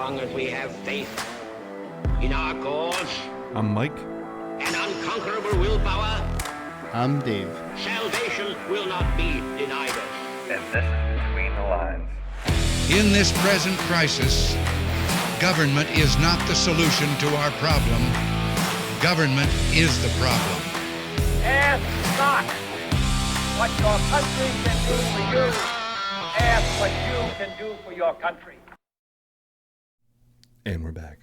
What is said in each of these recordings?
long as we have faith in our cause I'm Mike. and unconquerable willpower, I'm Dave. salvation will not be denied us. And this is Between the Lines. In this present crisis, government is not the solution to our problem. Government is the problem. Ask not what your country can do for you. Ask what you can do for your country. And we're back.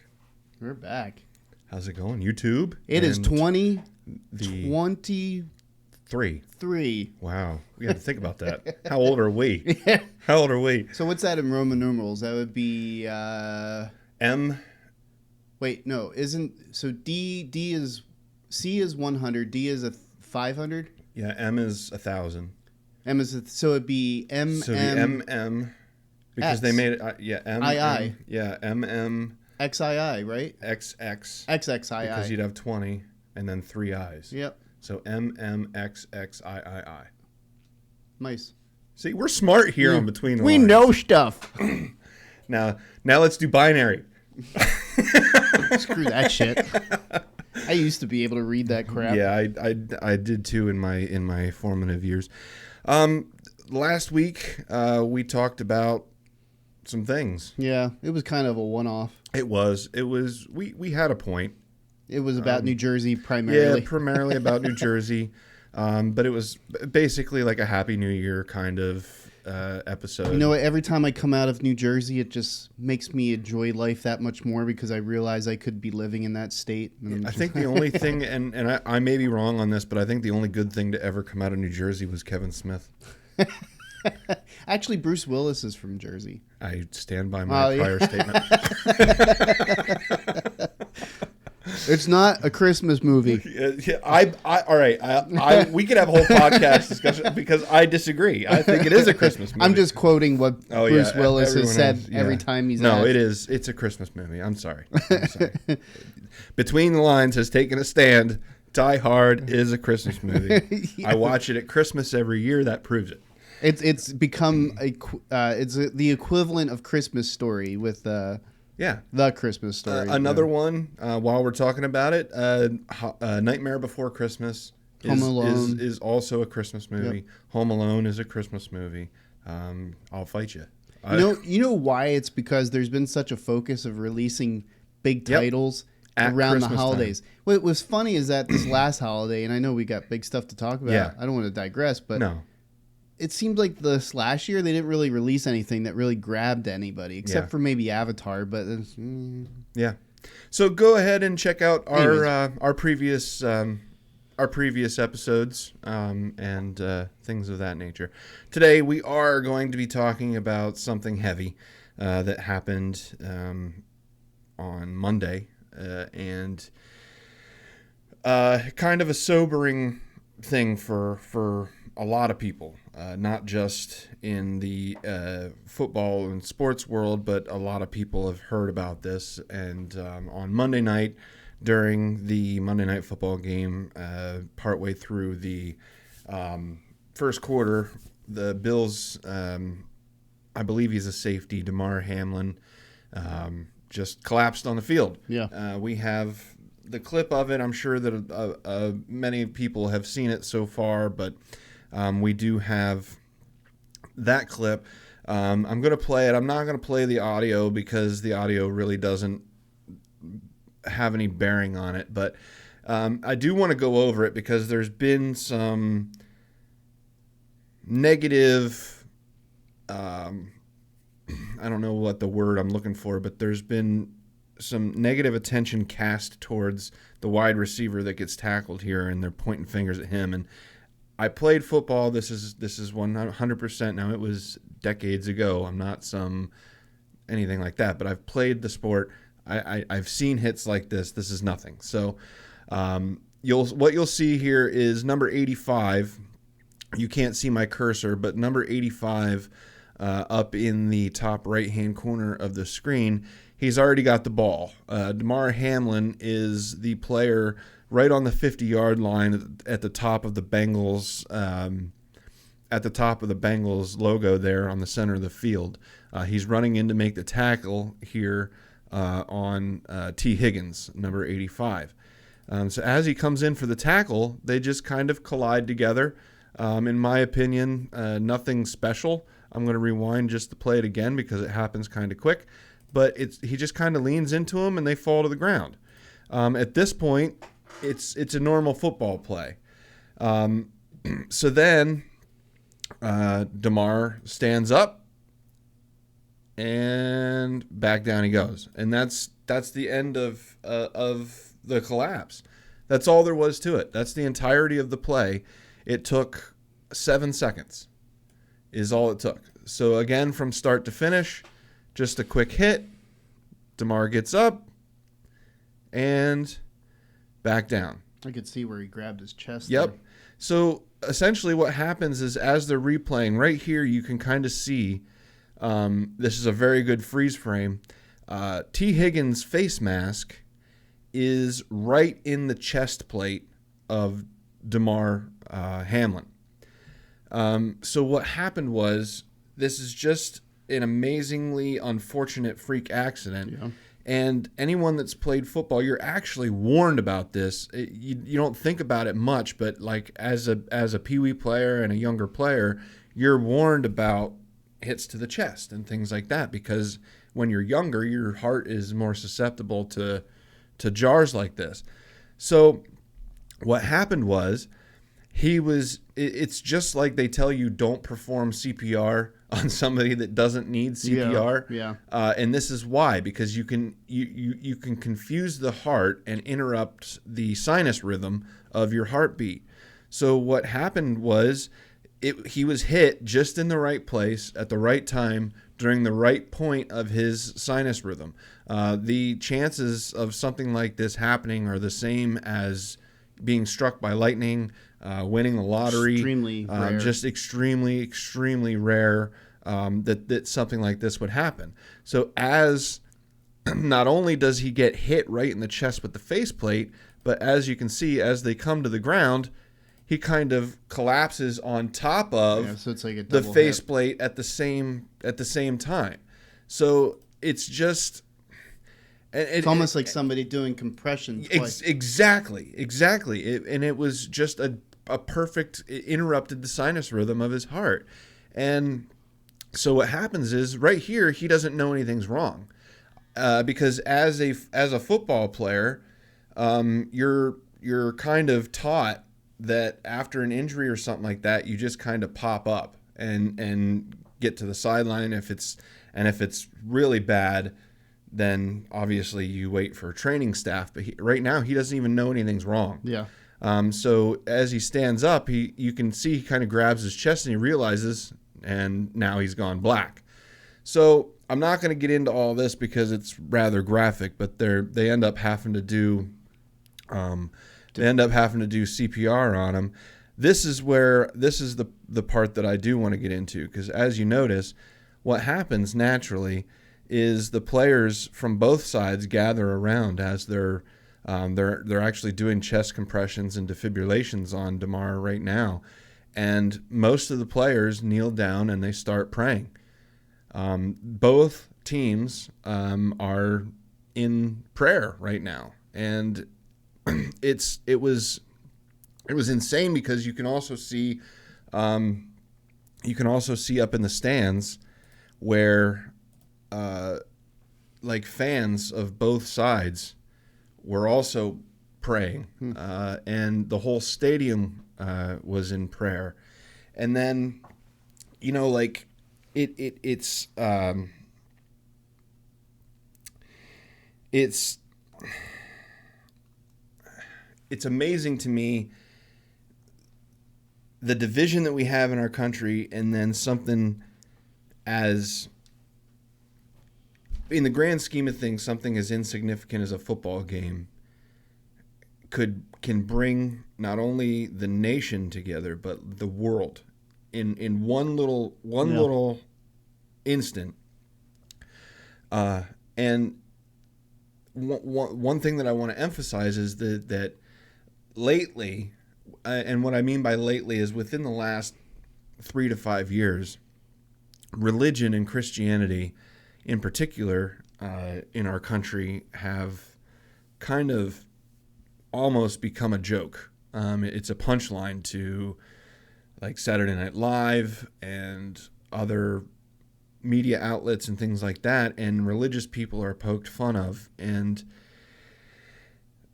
We're back. How's it going? YouTube? It is And 2023. Three. Wow. We had to think about that. How old are we? How old are we? So what's that in Roman numerals? That would be M. Wait, no, isn't so D is C is 100, D is 500? Yeah, M is 1,000. M is so it'd be M So the M MM, because X. they made it, M. II. Yeah, MM, XII, right? XX. XXII. Because you'd have 20 and then 3 I's. Yep. So MMXXIII. Nice. See, we're smart here on Between the We Lines. know stuff. Now let's do binary. Screw that shit. I used to be able to read that crap. Yeah, I did too in my formative years. Last week we talked about some things. Yeah, it was kind of a one-off. It was we had a point. It was about New Jersey primarily. Yeah, primarily about New Jersey. But it was basically like a Happy New Year kind of episode. You know what? Every time I come out of New Jersey, it just makes me enjoy life that much more because I realize I could be living in that state. I think the only thing, and I may be wrong on this, but I think the only good thing to ever come out of New Jersey was Kevin Smith. Actually, Bruce Willis is from Jersey. I stand by my prior statement. It's not a Christmas movie. All right. We could have a whole podcast discussion because I disagree. I think it is a Christmas movie. I'm just quoting what Bruce Willis has said has, every time he's No, asked. it is. It's a Christmas movie. I'm sorry. Between the Lines has taken a stand. Die Hard is a Christmas movie. Yeah. I watch it at Christmas every year. That proves it. It's become the equivalent of Christmas Story with the Christmas Story. Another one, while we're talking about it, Nightmare Before Christmas is also a Christmas movie. Yep. Home Alone is a Christmas movie. I'll fight you. You know why? It's because there's been such a focus of releasing big titles around Christmas the holidays. Time. What was funny is that this last holiday, and I know we got big stuff to talk about. Yeah. I don't want to digress, but no. It seemed like this last year they didn't really release anything that really grabbed anybody, except for maybe Avatar. But yeah, so go ahead and check out our previous episodes and things of that nature. Today we are going to be talking about something heavy that happened on Monday and kind of a sobering thing for a lot of people, not just in the football and sports world, but a lot of people have heard about this. And on Monday night, during the Monday Night Football game, partway through the first quarter, the Bills, I believe he's a safety, DaMar Hamlin, just collapsed on the field. Yeah. We have the clip of it. I'm sure that many people have seen it so far, but we do have that clip. I'm going to play it. I'm not going to play the audio because the audio really doesn't have any bearing on it. But I do want to go over it because there's been some negative, I don't know what the word I'm looking for, but there's been some negative attention cast towards the wide receiver that gets tackled here, and they're pointing fingers at him. And I played football. This is 100%. Now, it was decades ago. I'm not anything like that, but I've played the sport. I've seen hits like this. This is nothing. So what you'll see here is number 85. You can't see my cursor, but number 85 up in the top right-hand corner of the screen, he's already got the ball. DaMar Hamlin is the player right on the 50-yard line at the top of the Bengals logo there on the center of the field. He's running in to make the tackle here on T. Higgins, number 85. So as he comes in for the tackle, they just kind of collide together. In my opinion, nothing special. I'm going to rewind just to play it again because it happens kind of quick. But he just kind of leans into him and they fall to the ground. At this point, it's a normal football play. So then DaMar stands up and back down he goes. And that's the end of the collapse. That's all there was to it. That's the entirety of the play. It took 7 seconds is all it took. So again, from start to finish, just a quick hit. DaMar gets up and back down. I could see where he grabbed his chest. Yep. There. So essentially what happens is as they're replaying, right here you can kind of see, this is a very good freeze frame. T. Higgins' face mask is right in the chest plate of DaMar Hamlin. So what happened was, this is just an amazingly unfortunate freak accident. Yeah. And anyone that's played football, you're actually warned about this. You don't think about it much, but like as a peewee player and a younger player, you're warned about hits to the chest and things like that, because when you're younger, your heart is more susceptible to jars like this. So what happened was, it's just like they tell you don't perform CPR on somebody that doesn't need CPR. Yeah. And this is why, because you can confuse the heart and interrupt the sinus rhythm of your heartbeat. So what happened was, he was hit just in the right place at the right time during the right point of his sinus rhythm. The chances of something like this happening are the same as being struck by lightning, winning the lottery. Extremely rare. Just extremely, extremely rare that something like this would happen. So as not only does he get hit right in the chest with the faceplate, but as you can see, as they come to the ground, he kind of collapses on top of so it's like a the double faceplate at the same time. So it's just... It's almost like somebody doing compression. Exactly. And it was just a perfect... It interrupted the sinus rhythm of his heart. And so what happens is, right here, he doesn't know anything's wrong. Because as a football player, you're kind of taught that after an injury or something like that, you just kind of pop up and get to the sideline. If it's really bad, then obviously you wait for training staff. But right now, he doesn't even know anything's wrong. Yeah. So as he stands up, you can see he kind of grabs his chest and he realizes, and now he's gone black. So I'm not going to get into all this because it's rather graphic, but they end up having to do CPR on him. This is the part that I do want to get into, because as you notice, what happens naturally is the players from both sides gather around as they're actually doing chest compressions and defibrillations on DaMar right now, and most of the players kneel down and they start praying. Both teams are in prayer right now, and it was insane, because you can also see up in the stands where like fans of both sides were also praying, and the whole stadium was in prayer. And then like it's amazing to me, the division that we have in our country, and then something as, in the grand scheme of things, something as insignificant as a football game can bring not only the nation together but the world in one little instant. And one thing that I want to emphasize is that lately, and what I mean by lately is within the last 3 to 5 years, religion and Christianity, in particular in our country have kind of almost become a joke. It's a punchline to like Saturday Night Live and other media outlets and things like that, and religious people are poked fun of. And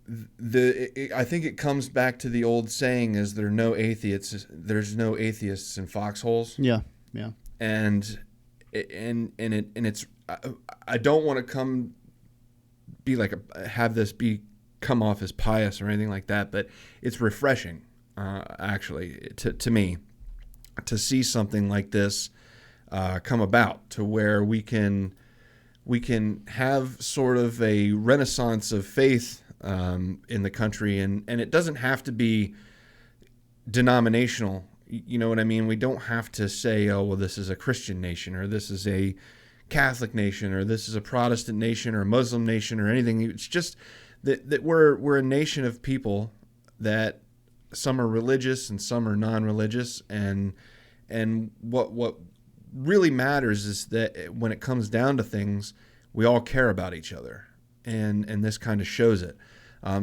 I think it comes back to the old saying: "Is there no atheists? There's no atheists in foxholes." Yeah. And it's I don't want to have this come off as pious or anything like that, but it's refreshing, actually, to me, to see something like this come about, to where we can have sort of a renaissance of faith in the country, and it doesn't have to be denominational. You know what I mean? We don't have to say, oh, well, this is a Christian nation, or this is a Catholic nation, or this is a Protestant nation, or a Muslim nation, or anything. It's just that we're a nation of people that some are religious and some are non-religious, and what really matters is that when it comes down to things, we all care about each other, and this kind of shows it.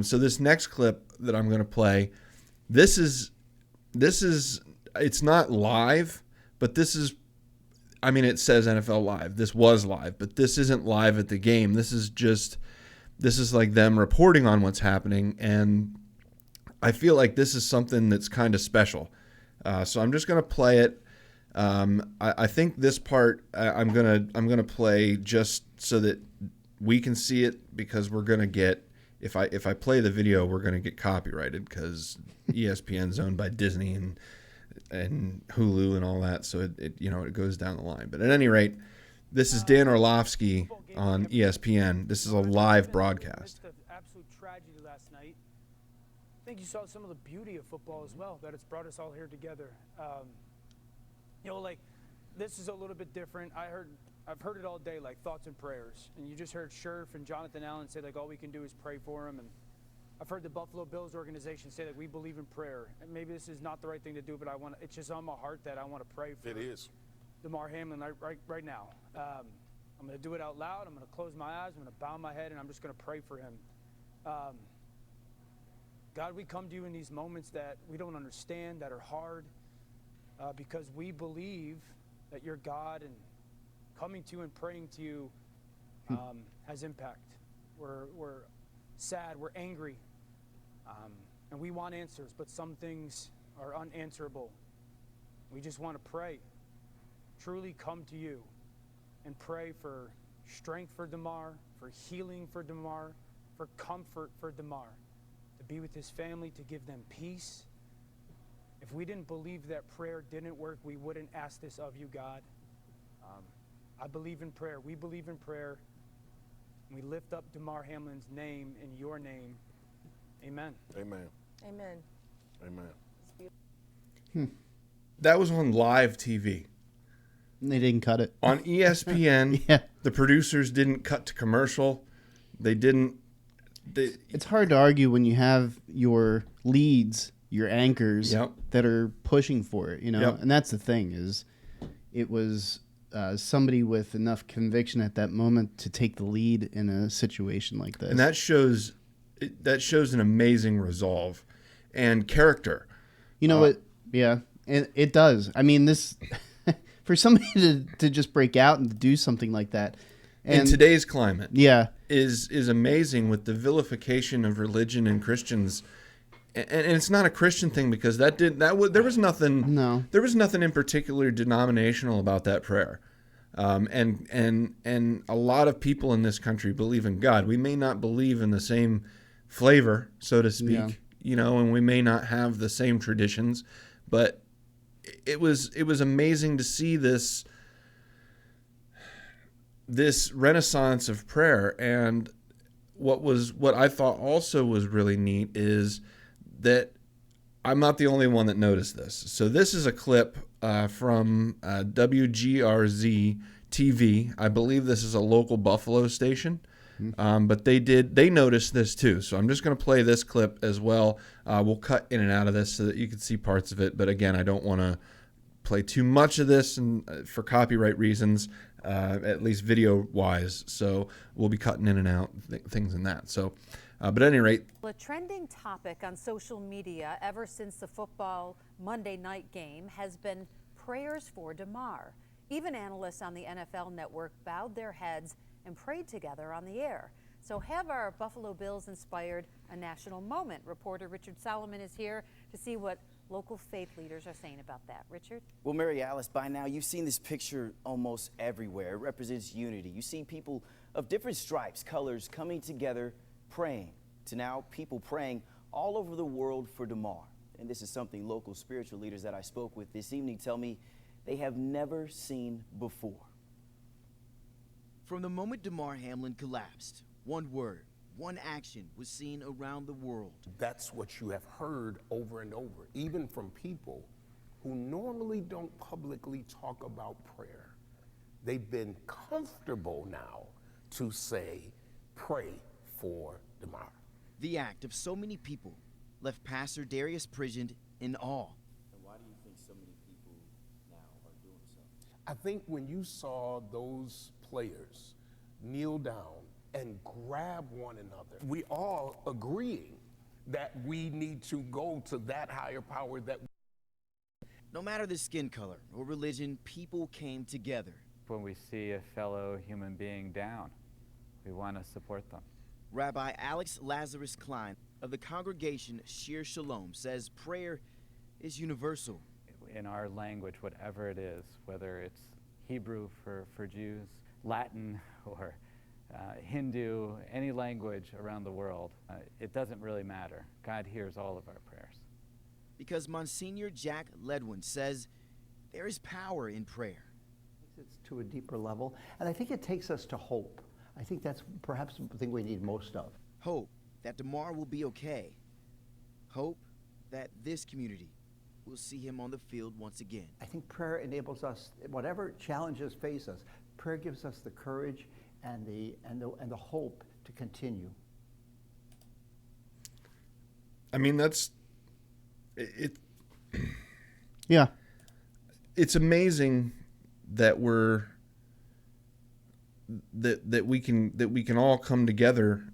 So this next clip that I'm going to play, this is it's not live, but this is, I mean, it says NFL Live. This was live, but this isn't live at the game. This is like them reporting on what's happening, and I feel like this is something that's kind of special. So I'm just gonna play it. I think this part I'm gonna play just so that we can see it, because we're gonna get, if I play the video, we're gonna get copyrighted because ESPN's owned by Disney and Hulu and all that, so it goes down the line. But at any rate, this is Dan Orlovsky on ESPN. This is a live broadcast. Absolute tragedy last night. I think you saw some of the beauty of football as well, that it's brought us all here together. This is a little bit different. I've heard it all day, like thoughts and prayers. And you just heard Scherf and Jonathan Allen say, like, all we can do is pray for him. And I've heard the Buffalo Bills organization say that we believe in prayer. And maybe this is not the right thing to do, but it's just on my heart that I want to pray for. It is. DaMar Hamlin right now. I'm going to do it out loud. I'm going to close my eyes. I'm going to bow my head, and I'm just going to pray for him. God, we come to you in these moments that we don't understand, that are hard, because we believe that you're God, and coming to you and praying to you has impact. We're sad, we're angry, and we want answers, but some things are unanswerable. We just want to pray. Truly come to you and pray for strength for DaMar, for healing for DaMar, for comfort for DaMar, to be with his family, to give them peace. If we didn't believe that prayer didn't work, we wouldn't ask this of you, God. I believe in prayer. We believe in prayer. We lift up DaMar Hamlin's name in your name. Amen. Amen. Amen. Amen. That was on live TV. They didn't cut it. On ESPN, Yeah. The producers didn't cut to commercial. They didn't. It's hard to argue when you have your leads, your anchors, Yep. that are pushing for it, Yep. And that's the thing, is it was somebody with enough conviction at that moment to take the lead in a situation like this. And that shows an amazing resolve and character. You know what? Yeah, it does. I mean, this for somebody to just break out and to do something like that. And in today's climate, yeah, is amazing, with the vilification of religion and Christians. And it's not a Christian thing, because there was nothing. No, there was nothing in particular denominational about that prayer. And a lot of people in this country believe in God. We may not believe in the same flavor, so to speak, and we may not have the same traditions, but it was amazing to see this renaissance of prayer. And what I thought also was really neat is that I'm not the only one that noticed this. So this is a clip from WGRZ TV. I believe this is a local Buffalo station, but they noticed this too. So I'm just going to play this clip as well. We'll cut in and out of this so that you can see parts of it. But again, I don't want to play too much of this, and for copyright reasons. at least video-wise. So we'll be cutting in and out things in that. So, but at any rate. A trending topic on social media ever since the football Monday night game has been prayers for DaMar. Even analysts on the NFL Network bowed their heads and prayed together on the air. So have our Buffalo Bills inspired a national moment? Reporter Richard Solomon is here to see what local faith leaders are saying about that. Richard? Well, Mary Alice, by now you've seen this picture almost everywhere. It represents unity. You see people of different stripes, colors coming together, praying. To now people praying all over the world for DaMar. And this is something local spiritual leaders that I spoke with this evening tell me they have never seen before. From the moment DaMar Hamlin collapsed, one word, one action was seen around the world. That's what you have heard over and over, even from people who normally don't publicly talk about prayer. They've been comfortable now to say, pray for DaMar. The act of so many people left Pastor Darius Pridgen in awe. And why do you think so many people now are doing so? I think when you saw those players kneel down and grab one another, we all agreeing that we need to go to that higher power that. No matter the skin color or religion, people came together. When we see a fellow human being down, we want to support them. Rabbi Alex Lazarus Klein of the congregation Shir Shalom says prayer is universal. In our language, whatever it is, whether it's Hebrew for Jews, Latin, or Hindu, any language around the world, it doesn't really matter. God hears all of our prayers. Because Monsignor Jack Ledwin says there is power in prayer. It's to a deeper level, and I think it takes us to hope. I think that's perhaps the thing we need most of. Hope that DaMar will be okay. Hope that this community will see him on the field once again. I think prayer enables us, whatever challenges face us, prayer gives us the courage and the hope to continue. I mean, that's it. Yeah. It's amazing that we can all come together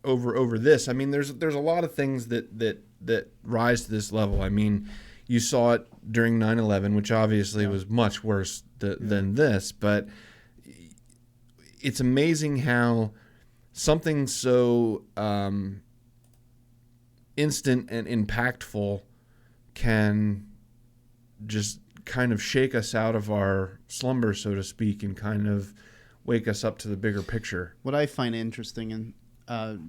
over this. I mean, there's a lot of things that rise to this level. I mean, you saw it during 9/11, which obviously was much worse than this, but it's amazing how something so instant and impactful can just kind of shake us out of our slumber, so to speak, and kind of wake us up to the bigger picture. What I find interesting and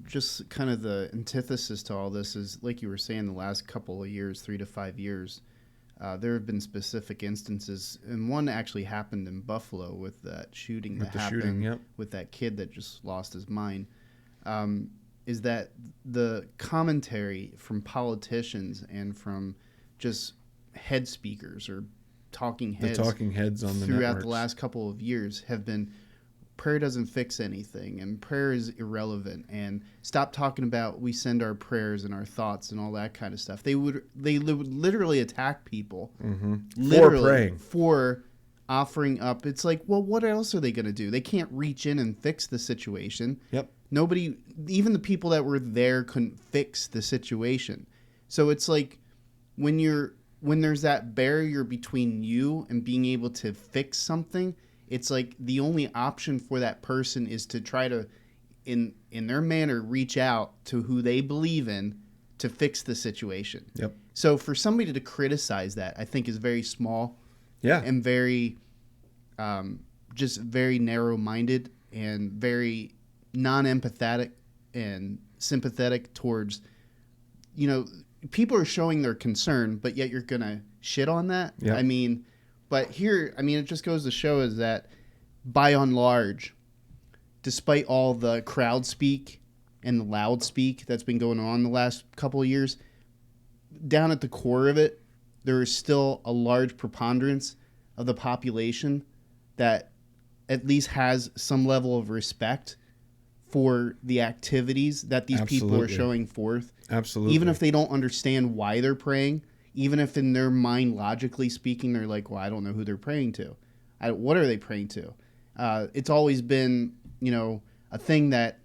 just kind of the antithesis to all this is, like you were saying, the last couple of years, 3 to 5 years, there have been specific instances, and one actually happened in Buffalo with that shooting that happened with that kid that just lost his mind, is that the commentary from politicians and from just head speakers or talking heads on the throughout networks. the last couple of years have been prayer doesn't fix anything and prayer is irrelevant, and stop talking about we send our prayers and our thoughts and all that kind of stuff. They would literally attack people For praying, for offering up. It's like, well, what else are they going to do? They can't reach in and fix the situation. Yep. Nobody, even the people that were there, couldn't fix the situation. So it's like when there's that barrier between you and being able to fix something, it's like the only option for that person is to try to, in their manner, reach out to who they believe in to fix the situation. Yep. So for somebody to criticize that, I think is very small. Yeah. And very, just very narrow-minded and very non-empathetic and sympathetic towards, people are showing their concern, but yet you're going to shit on that? Yeah. I mean, but here, it just goes to show is that by and large, despite all the crowd speak and the loud speak that's been going on the last couple of years, down at the core of it, there is still a large preponderance of the population that at least has some level of respect for the activities that these people are showing forth. Absolutely. Even if they don't understand why they're praying, even if in their mind, logically speaking, they're like, well, I don't know who they're praying to. What are they praying to? It's always been, a thing that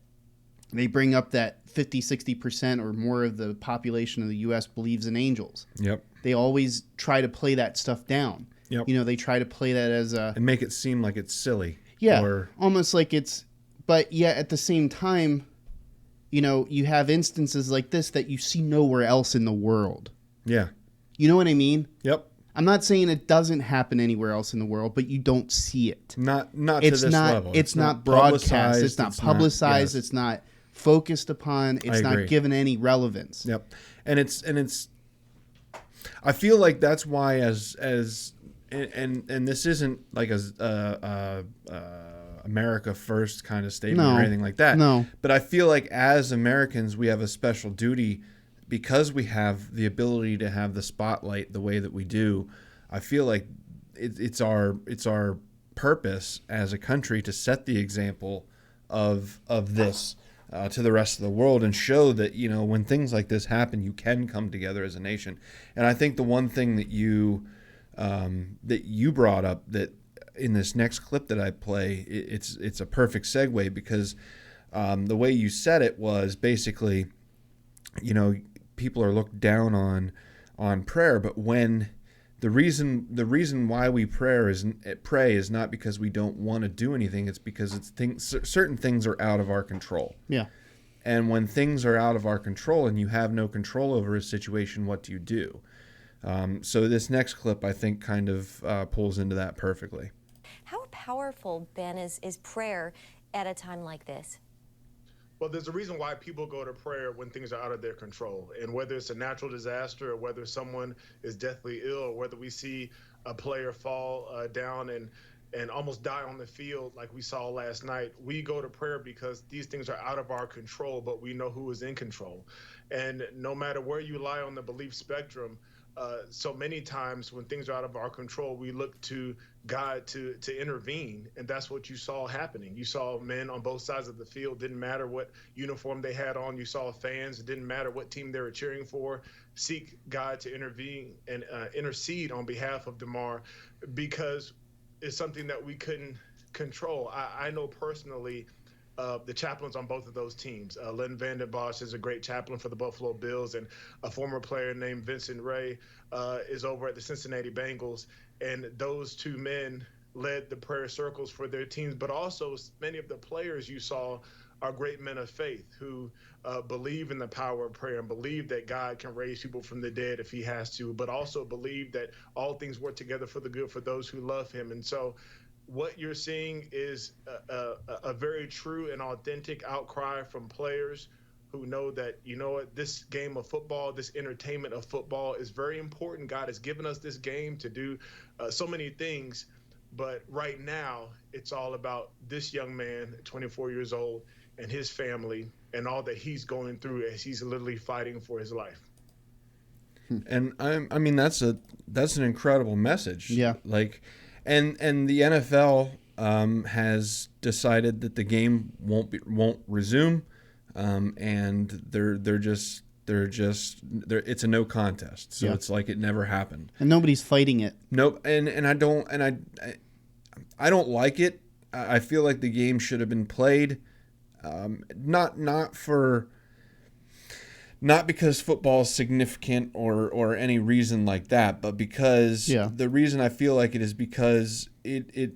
they bring up that 50-60% or more of the population of the U.S. believes in angels. Yep. They always try to play that stuff down. Yep. They try to play that as a... And make it seem like it's silly. Yeah, Or, almost like it's... But yet at the same time, you have instances like this that you see nowhere else in the world. yeah. You know what I mean? Yep. I'm not saying it doesn't happen anywhere else in the world, but you don't see it. Not to this level. It's not broadcast. publicized, It's not publicized. yes. It's not focused upon. It's I agree. not given any relevance. Yep. And it's I feel like that's why and this isn't like a America first kind of statement No. or anything like that. No. But I feel like as Americans we have a special duty because we have the ability to have the spotlight the way that we do. I feel like it's our purpose as a country to set the example of this to the rest of the world and show that when things like this happen, you can come together as a nation. And I think the one thing that you brought up that in this next clip that I play, it's a perfect segue because the way you said it was basically, people are looked down on prayer, but when the reason why we pray is not because we don't want to do anything. It's because certain things are out of our control. Yeah. And when things are out of our control and you have no control over a situation, what do you do? So this next clip, I think, kind of pulls into that perfectly. How powerful, Ben, is prayer at a time like this? Well, there's a reason why people go to prayer when things are out of their control. And whether it's a natural disaster or whether someone is deathly ill or whether we see a player fall down and almost die on the field like we saw last night, we go to prayer because these things are out of our control, but we know who is in control. And no matter where you lie on the belief spectrum, so many times when things are out of our control, we look to God to intervene, and that's what you saw happening. You saw men on both sides of the field. Didn't matter what uniform they had on. You saw fans. It didn't matter what team they were cheering for. Seek God to intervene and intercede on behalf of DaMar because it's something that we couldn't control. I know personally the chaplains on both of those teams. Len Vanden Bosch is a great chaplain for the Buffalo Bills, and a former player named Vincent Ray is over at the Cincinnati Bengals. And those two men led the prayer circles for their teams, but also many of the players you saw are great men of faith who believe in the power of prayer and believe that God can raise people from the dead if he has to, but also believe that all things work together for the good for those who love him. And so what you're seeing is a very true and authentic outcry from players who know that, this game of football, this entertainment of football is very important. God has given us this game to do so many things. But right now, it's all about this young man, 24 years old, and his family and all that he's going through as he's literally fighting for his life. And I mean, that's an incredible message. Yeah. And the NFL has decided that the game won't resume, and it's a no contest. So it's like it never happened, and nobody's fighting it. Nope. And I don't like it. I feel like the game should have been played, not because football is significant or any reason like that, but because the reason I feel like it is because it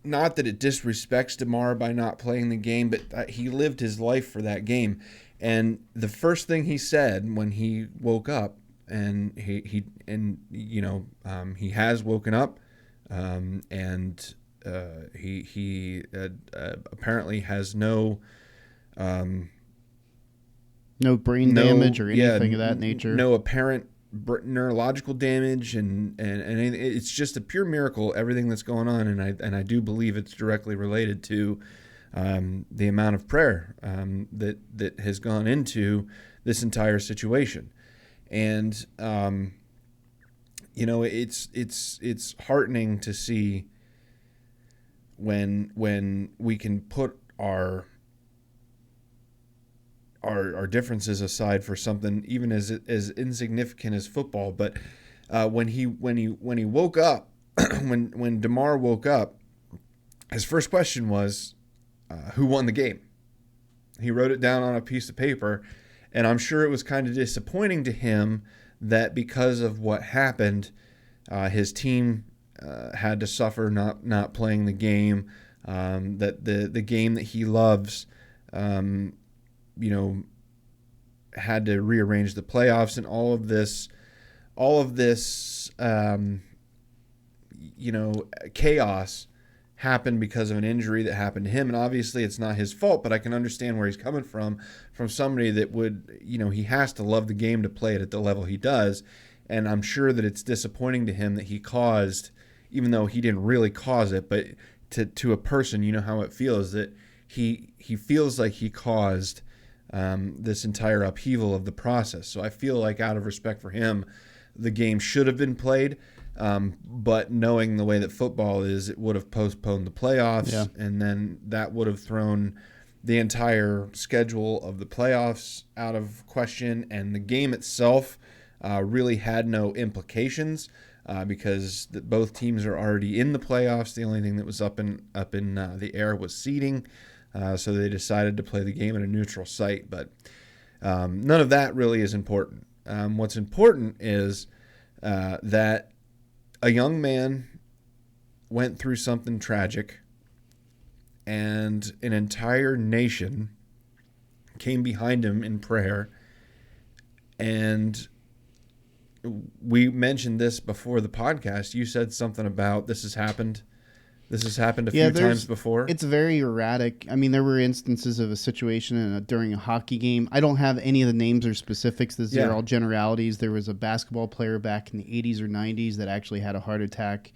not that it disrespects DaMar by not playing the game, but he lived his life for that game. And the first thing he said when he woke up, and he has woken up, and he apparently has no brain damage or anything of that nature. No apparent neurological damage, and it's just a pure miracle, everything that's going on, and I do believe it's directly related to the amount of prayer that has gone into this entire situation. And it's heartening to see when we can put our differences aside for something even as insignificant as football. But when he woke up, when DaMar woke up, his first question was, who won the game? He wrote it down on a piece of paper, and I'm sure it was kind of disappointing to him that because of what happened, his team had to suffer not playing the game, that the game that he loves, had to rearrange the playoffs, and all of this chaos happened because of an injury that happened to him. And obviously it's not his fault, but I can understand where he's coming from somebody that would, he has to love the game to play it at the level he does. And I'm sure that it's disappointing to him that he caused, even though he didn't really cause it, but to a person, how it feels, that he feels like he caused this entire upheaval of the process. So I feel like, out of respect for him, the game should have been played. But knowing the way that football is, it would have postponed the playoffs, and then that would have thrown the entire schedule of the playoffs out of question. And the game itself really had no implications because both teams are already in the playoffs. The only thing that was up in the air was seeding, so they decided to play the game at a neutral site. But none of that really is important. What's important is that a young man went through something tragic, and an entire nation came behind him in prayer. And we mentioned this before the podcast. You said something about this has happened a few times before. It's very erratic. I mean, there were instances of a situation during a hockey game. I don't have any of the names or specifics. These are all generalities. There was a basketball player back in the 80s or 90s that actually had a heart attack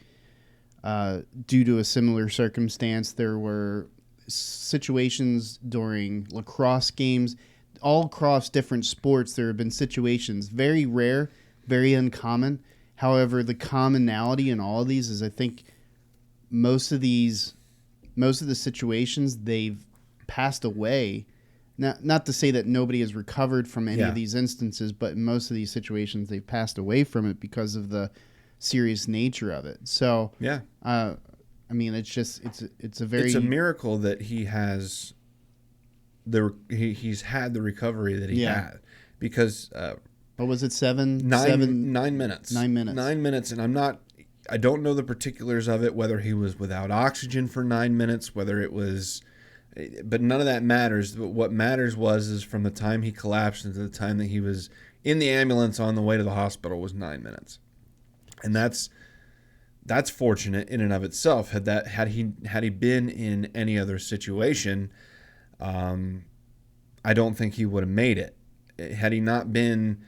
due to a similar circumstance. There were situations during lacrosse games. All across different sports, there have been situations. Very rare, very uncommon. However, the commonality in all of these is, I think, most of the situations, they've passed away. Not to say that nobody has recovered from any of these instances, but in most of these situations, they've passed away from it because of the serious nature of it. So, I mean, it's a miracle that he has he's had the recovery that he had, because what was it, 9 minutes, 9 minutes, and I don't know the particulars of it, whether he was without oxygen for 9 minutes, whether it was, but none of that matters. But what matters is from the time he collapsed into the time that he was in the ambulance on the way to the hospital was 9 minutes. And that's fortunate in and of itself. Had he been in any other situation, I don't think he would have made it. Had he not been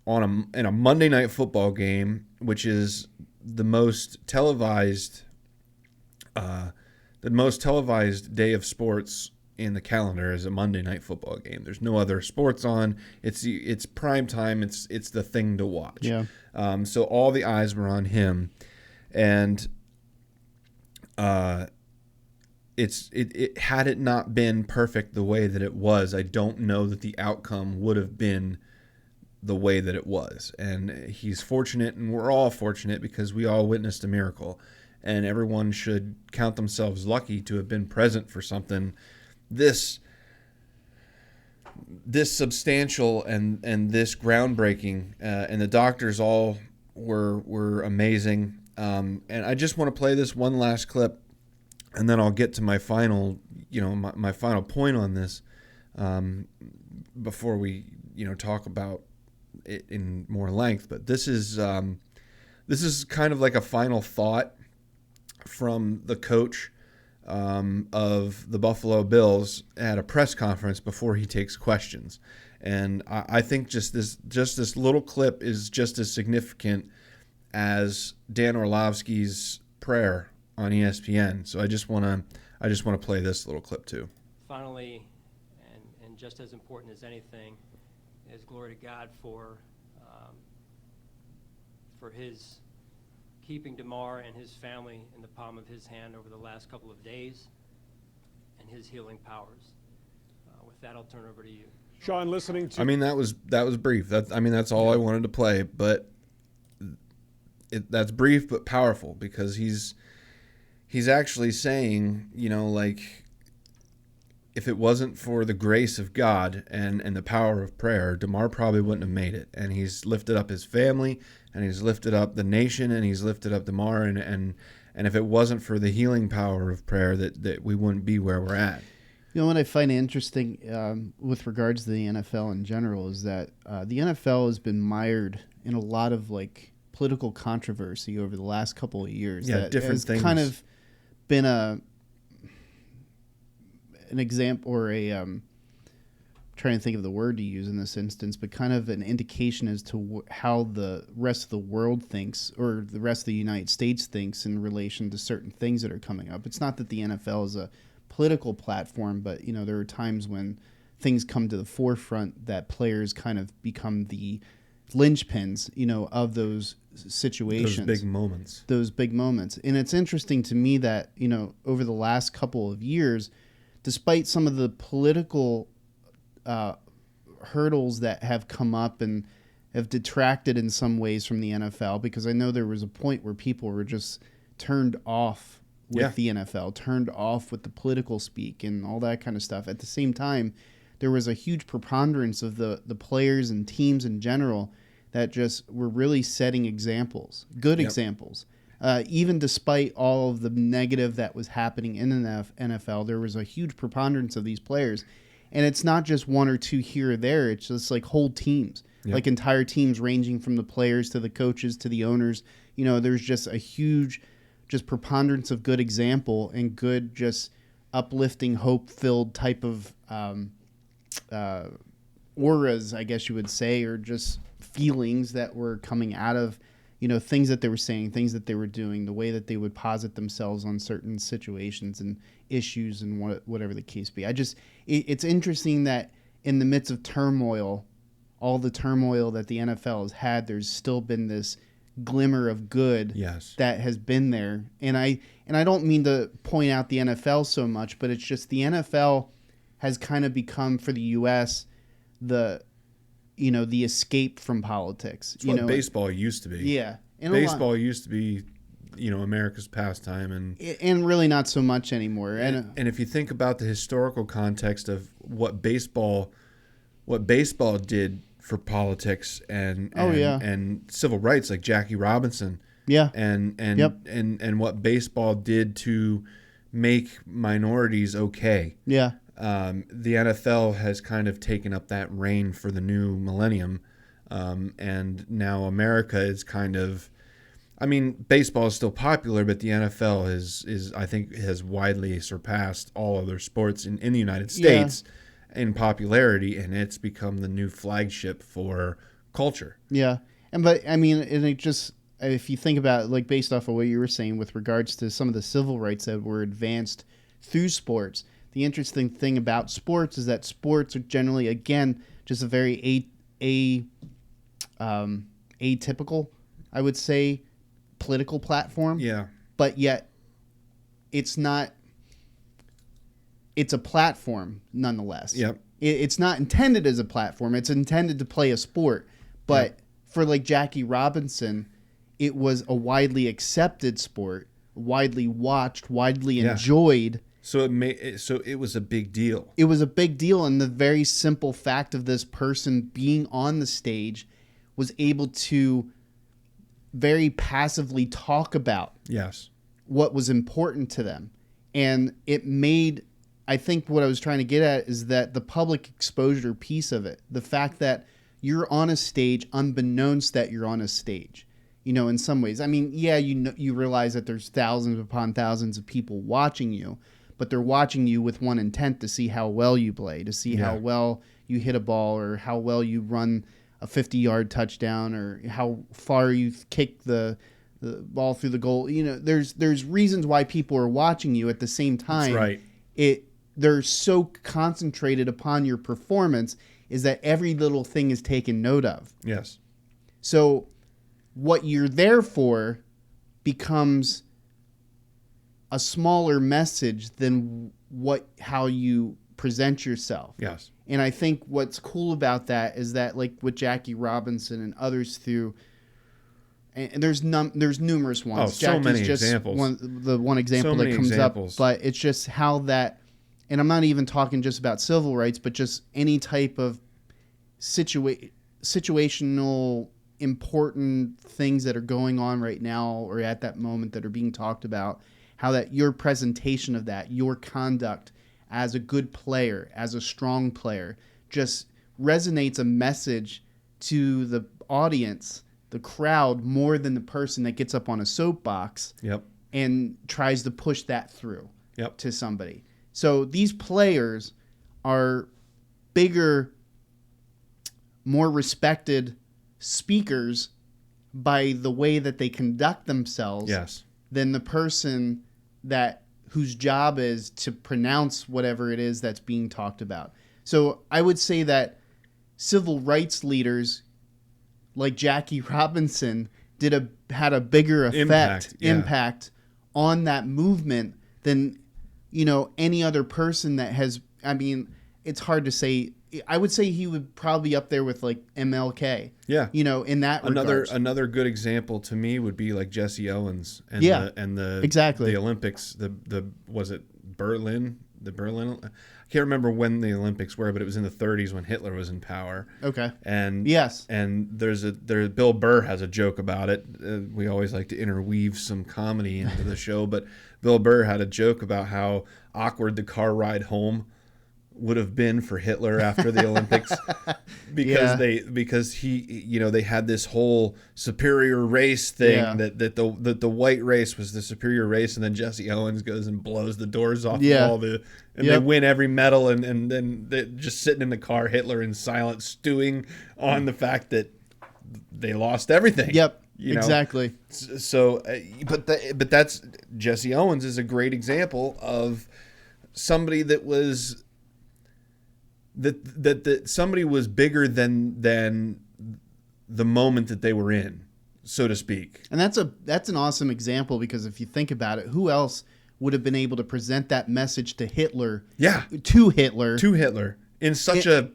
in a Monday Night Football game, which is the most televised day of sports in the calendar, is a Monday Night Football game. There's no other sports on. It's prime time. It's the thing to watch. Yeah. So all the eyes were on him, and it had it not been perfect the way that it was, I don't know that the outcome would have been the way that it was. And he's fortunate, and we're all fortunate because we all witnessed a miracle, and everyone should count themselves lucky to have been present for something this substantial and this groundbreaking. And the doctors all were amazing. And I just want to play this one last clip, and then I'll get to my final, my final point on this before we, talk about it in more length. But this is kind of like a final thought from the coach of the Buffalo Bills at a press conference before he takes questions. And I think just this little clip is just as significant as Dan Orlovsky's prayer on ESPN. So I just want to play this little clip too. Finally, and just as important as anything, is glory to God for his keeping DaMar and his family in the palm of his hand over the last couple of days, and his healing powers. With that, I'll turn over to you, Sean. Listening to, I mean, that was brief. That's all I wanted to play, but that's brief but powerful, because he's he's actually saying, like, if it wasn't for the grace of God and the power of prayer, DaMar probably wouldn't have made it. And he's lifted up his family, and he's lifted up the nation, and he's lifted up DaMar. And if it wasn't for the healing power of prayer, that we wouldn't be where we're at. What I find interesting with regards to the NFL in general is that the NFL has been mired in a lot of political controversy over the last couple of years. Yeah, that different has things. Kind of been an example or trying to think of the word to use in this instance, but kind of an indication as to how the rest of the world thinks, or the rest of the United States thinks, in relation to certain things that are coming up. It's not that the NFL is a political platform, but there are times when things come to the forefront that players kind of become the linchpins, of those situations. Those big moments. And it's interesting to me that, over the last couple of years, despite some of the political hurdles that have come up and have detracted in some ways from the NFL, because I know there was a point where people were just turned off with the NFL, turned off with the political speak and all that kind of stuff. At the same time, there was a huge preponderance of the players and teams in general that just were really setting examples, good examples. Even despite all of the negative that was happening in the NFL, there was a huge preponderance of these players. And it's not just one or two here or there. It's just like whole teams, like entire teams ranging from the players to the coaches to the owners. There's just a huge preponderance of good example and good, just uplifting, hope-filled type of auras, I guess you would say, or just feelings that were coming out of, things that they were saying, things that they were doing, the way that they would posit themselves on certain situations and issues and whatever the case be. It's interesting that in the midst of turmoil, all the turmoil that the NFL has had, there's still been this glimmer of good that has been there. And I don't mean to point out the NFL so much, but it's just the NFL has kind of become, for the U.S., the escape from politics. It's what baseball used to be. Yeah. Baseball used to be, America's pastime, and really not so much anymore. And if you think about the historical context of what baseball did for politics and civil rights, like Jackie Robinson, and what baseball did to make minorities okay. The NFL has kind of taken up that reign for the new millennium, and now America is kind of, baseball is still popular, but the NFL is I think has widely surpassed all other sports in the United States in popularity, and it's become the new flagship for culture. If you think about it, based off of what you were saying with regards to some of the civil rights that were advanced through sports, the interesting thing about sports is that sports are generally, again, just a very atypical, I would say, political platform. But yet it's not. It's a platform nonetheless. It's not intended as a platform. It's intended to play a sport. But for Jackie Robinson, it was a widely accepted sport, widely watched, widely enjoyed. So it was a big deal. It was a big deal, and the very simple fact of this person being on the stage was able to very passively talk about what was important to them. And it made, I think what I was trying to get at is that the public exposure piece of it, the fact that you're on a stage unbeknownst that you're on a stage, in some ways. You realize that there's thousands upon thousands of people watching you, but they're watching you with one intent: to see how well you play, to see how well you hit a ball, or how well you run a 50-yard touchdown, or how far you kick the ball through the goal. There's reasons why people are watching you. At the same time, that's right. They're so concentrated upon your performance is that every little thing is taken note of. So what you're there for becomes a smaller message than how you present yourself. And I think what's cool about that is that, with Jackie Robinson and others through and there's numerous ones. Oh, so many examples. The one example that comes up, but it's just how that, and I'm not even talking just about civil rights, but just any type of situational important things that are going on right now or at that moment that are being talked about, how that your presentation of that, your conduct as a good player, as a strong player, just resonates a message to the audience, the crowd, more than the person that gets up on a soapbox and tries to push that through to somebody. So these players are bigger, more respected speakers by the way that they conduct themselves than the person whose job is to pronounce whatever it is that's being talked about. So I would say that civil rights leaders like Jackie Robinson had a bigger impact on that movement than any other person that has. I mean, it's hard to say. I would say he would probably be up there with like MLK. Yeah. In that regards. Another good example to me would be like Jesse Owens and the Olympics. Was it Berlin? The Berlin. I can't remember when the Olympics were, but it was in the 30s when Hitler was in power. Okay. And yes. And Bill Burr has a joke about it. We always like to interweave some comedy into the show, but Bill Burr had a joke about how awkward the car ride home would have been for Hitler after the Olympics because they had this whole superior race thing that the white race was the superior race, and then Jesse Owens goes and blows the doors off of all the and they win every medal, and then they're just sitting in the car, Hitler in silence, stewing on the fact that they lost everything. Exactly. So but that's Jesse Owens is a great example of somebody that was that somebody was bigger than the moment that they were in, so to speak. And that's an awesome example, because if you think about it, who else would have been able to present that message to Hitler? To Hitler in such a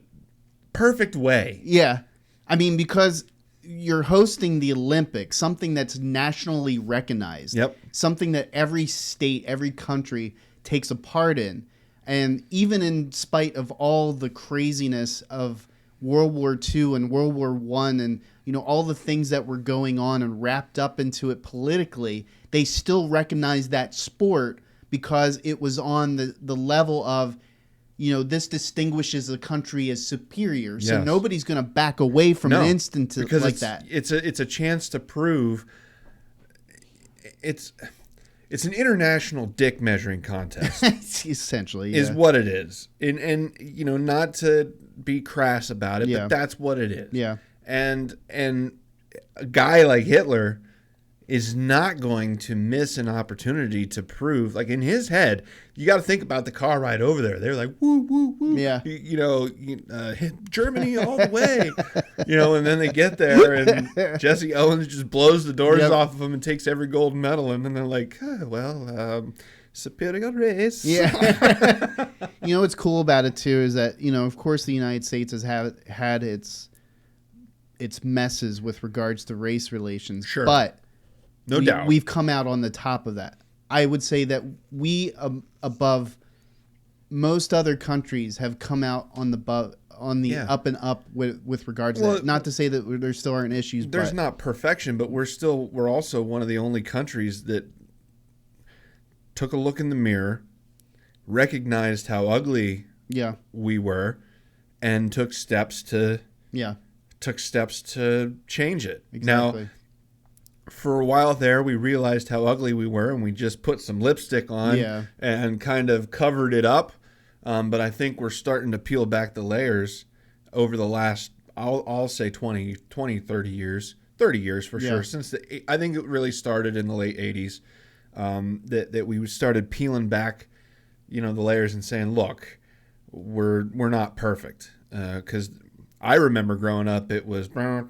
perfect way. Yeah. I mean, because you're hosting the Olympics, something that's nationally recognized. Something that every state, every country takes a part in. And even in spite of all the craziness of World War II and World War I and all the things that were going on and wrapped up into it politically, they still recognized that sport because it was on the level of, this distinguishes a country as superior. So nobody's going to back away from an instant like that. It's a chance to prove it's an international dick measuring contest. Essentially, is what it is. And not to be crass about it, but that's what it is. Yeah. And a guy like Hitler is not going to miss an opportunity to prove, like in his head, you got to think about the car ride over there. They're like, woo, woo, woo. Yeah. Germany all the way. And then they get there and Jesse Owens just blows the doors off of them and takes every gold medal. And then they're like, superior race. Yeah. What's cool about it too is that, of course the United States has had its messes with regards to race relations. Sure. But no doubt we've come out on the top of that. I would say that we, above most other countries, have come out on the up and up with regards to that. Not to say that there still aren't issues. There's not perfection, but we're also one of the only countries that took a look in the mirror, recognized how ugly we were, and took steps to change it. Exactly. Now, for a while there, we realized how ugly we were, and we just put some lipstick on and kind of covered it up. But I think we're starting to peel back the layers over the last, I'll say 20, 30 years. 30 years for sure. Since I think it really started in the late 80s, that we started peeling back, the layers and saying, look, we're not perfect. Because I remember growing up, it was red,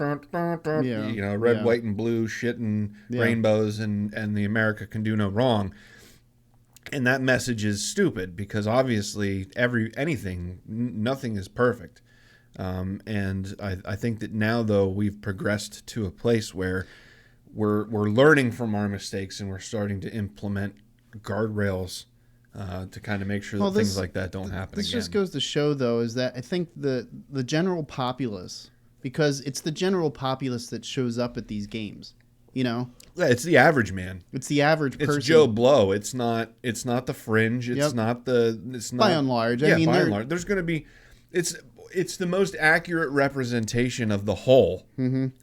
white, and blue, shit and rainbows, and the America can do no wrong. And that message is stupid because obviously nothing is perfect. And I think that now, though, we've progressed to a place where we're learning from our mistakes, and we're starting to implement guardrails to kind of make sure that things like that don't happen This again. just goes to show, though, is that I think the general populace, because it's the general populace that shows up at these games, you know? Yeah, it's the average man. It's the average person. It's Joe Blow. It's not the fringe. It's not the. It's not by and large. Yeah, I mean, by and large, there's going to be. It's the most accurate representation of the whole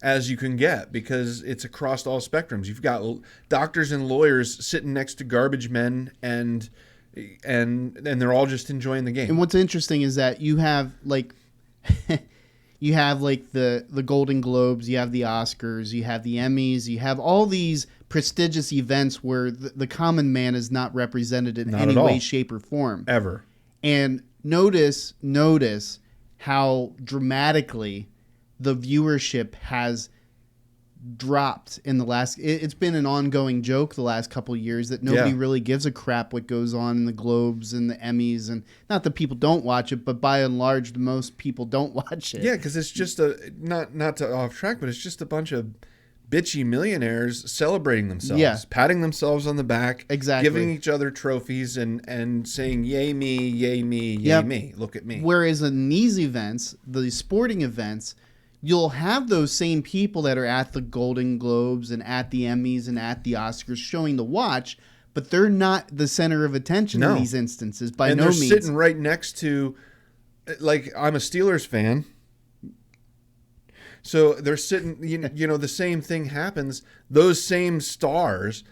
as you can get, because it's across all spectrums. You've got doctors and lawyers sitting next to garbage men, and they're all just enjoying the game. And what's interesting is that you have like the Golden Globes, you have the Oscars, you have the Emmys, you have all these prestigious events where the common man is not represented in any way, shape, or form. Ever. And notice how dramatically the viewership has dropped in the last. It's been an ongoing joke the last couple of years that nobody really gives a crap what goes on in the Globes and the Emmys, and not that people don't watch it, but by and large, most people don't watch it. Yeah, because it's just not to off track, but it's just a bunch of bitchy millionaires celebrating themselves, patting themselves on the back, giving each other trophies, and saying "Yay me, yay me, yay me! Look at me." Whereas in these events, the sporting events, you'll have those same people that are at the Golden Globes and at the Emmys and at the Oscars showing the watch, but they're not the center of attention in these instances by no means. And they're sitting right next to, like, I'm a Steelers fan. So they're sitting, you know, the same thing happens. Those same stars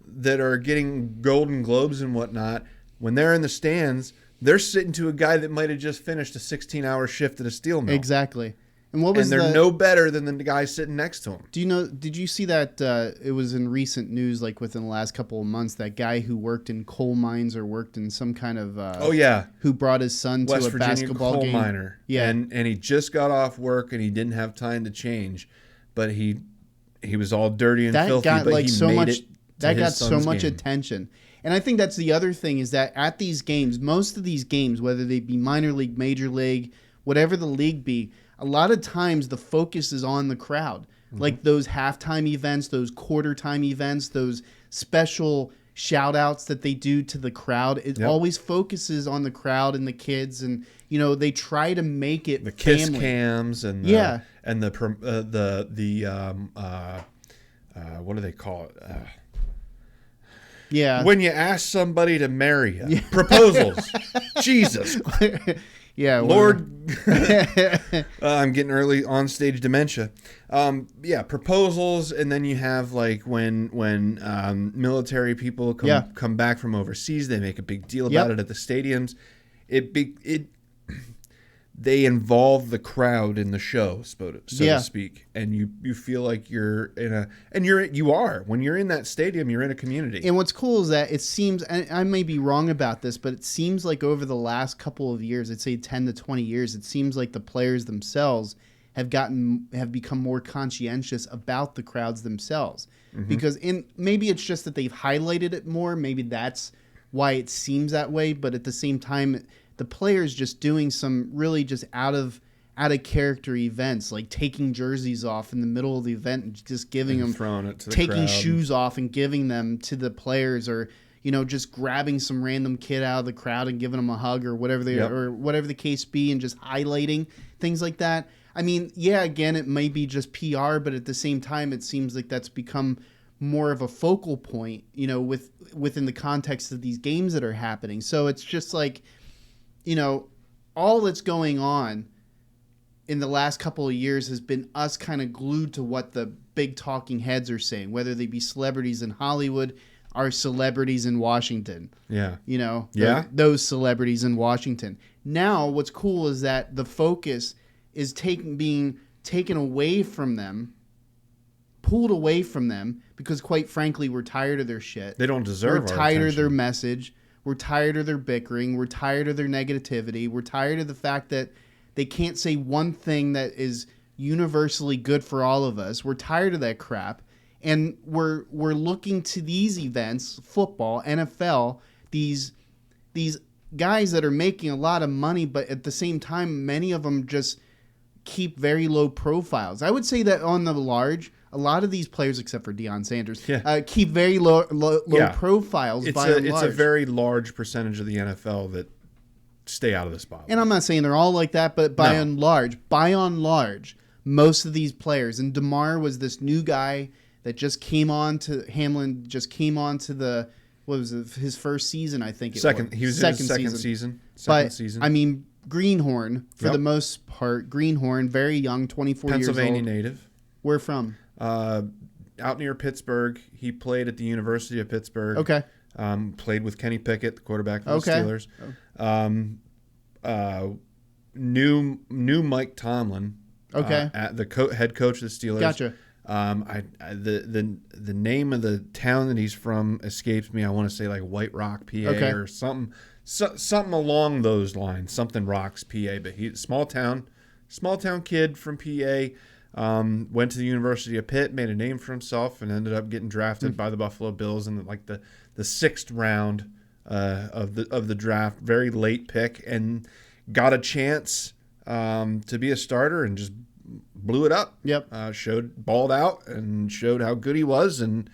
that are getting Golden Globes and whatnot, when they're in the stands, they're sitting to a guy that might have just finished a 16-hour shift at a steel mill. Exactly. And what was they're no better than the guy sitting next to him. Did you see that it was in recent news, like within the last couple of months, that guy who worked in coal mines or worked in some kind of who brought his son West to a Virginia basketball coal game. miner. Yeah. And he just got off work and he didn't have time to change, but he was all dirty and filthy, got but like he so made much it to that his got so son's much game. attention. And I think that's the other thing, is that at these games, most of these games, whether they be minor league, major league, whatever the league be, a lot of times the focus is on the crowd. Like those halftime events, those quarter time events, those special shout outs that they do to the crowd. It always focuses on the crowd and the kids, and you know, they try to make it The family. kiss cams and and the what do they call it? When you ask somebody to marry you, proposals. Jesus. Yeah, Lord, I'm getting early on stage dementia. Proposals, and then you have like when military people come back from overseas, they make a big deal about it at the stadiums. They involve the crowd in the show, so to speak, and you feel like you're in a, and you are when you're in that stadium, you're in a community. And what's cool is that it seems, and I may be wrong about this, but it seems like over the last couple of years, I'd say 10 to 20 years, it seems like the players themselves have become more conscientious about the crowds themselves, because maybe it's just that they've highlighted it more. Maybe that's why it seems that way, but at the same time, the players just doing some really just out of character events, like taking jerseys off in the middle of the event and just giving them, throwing it to the taking crowd. shoes off and giving them to the players, or you know, just grabbing some random kid out of the crowd and giving them a hug, or whatever or whatever the case be, and just highlighting things like that. I mean, yeah, again, it may be just PR, but at the same time, it seems like that's become more of a focal point, you know, within the context of these games that are happening. So it's just like, you know, all that's going on in the last couple of years has been us kind of glued to what the big talking heads are saying, whether they be celebrities in Hollywood or celebrities in Washington. Yeah. You know, those celebrities in Washington. Now, what's cool is that the focus is being taken away from them, pulled away from them, because quite frankly, we're tired of their shit. They don't deserve We're our tired of attention. their message. We're tired of their bickering. We're tired of their negativity. We're tired of the fact that they can't say one thing that is universally good for all of us. We're tired of that crap. And we're looking to these events, football, NFL, these guys that are making a lot of money, but at the same time, many of them just keep very low profiles. I would say that on the large, a lot of these players, except for Deion Sanders, Yeah. keep very low Yeah. profiles. It's by and large. a very large percentage of the NFL that stay out of the spotlight. And I'm not saying they're all like that, but by and large, most of these players, and DaMar was this new guy that just came on to Hamlin, just came on to the, what was it, his first season, I think it second. was. He was in his second season. I mean, Greenhorn, for the most part, Greenhorn, very young, 24 years old. Pennsylvania native. Where from? Out near Pittsburgh. He played at the University of Pittsburgh. Okay. Played with Kenny Pickett, the quarterback for the Steelers. Knew Mike Tomlin. Okay. At the head coach of the Steelers. Gotcha. The name of the town that he's from escapes me. I want to say like White Rock, PA, or something along those lines. Something Rocks, PA. But he's small town kid from PA. Went to the University of Pitt, made a name for himself, and ended up getting drafted by the Buffalo Bills in like the 6th round of the draft. Very late pick, and got a chance to be a starter and just blew it up. Yep. Balled out and showed how good he was, and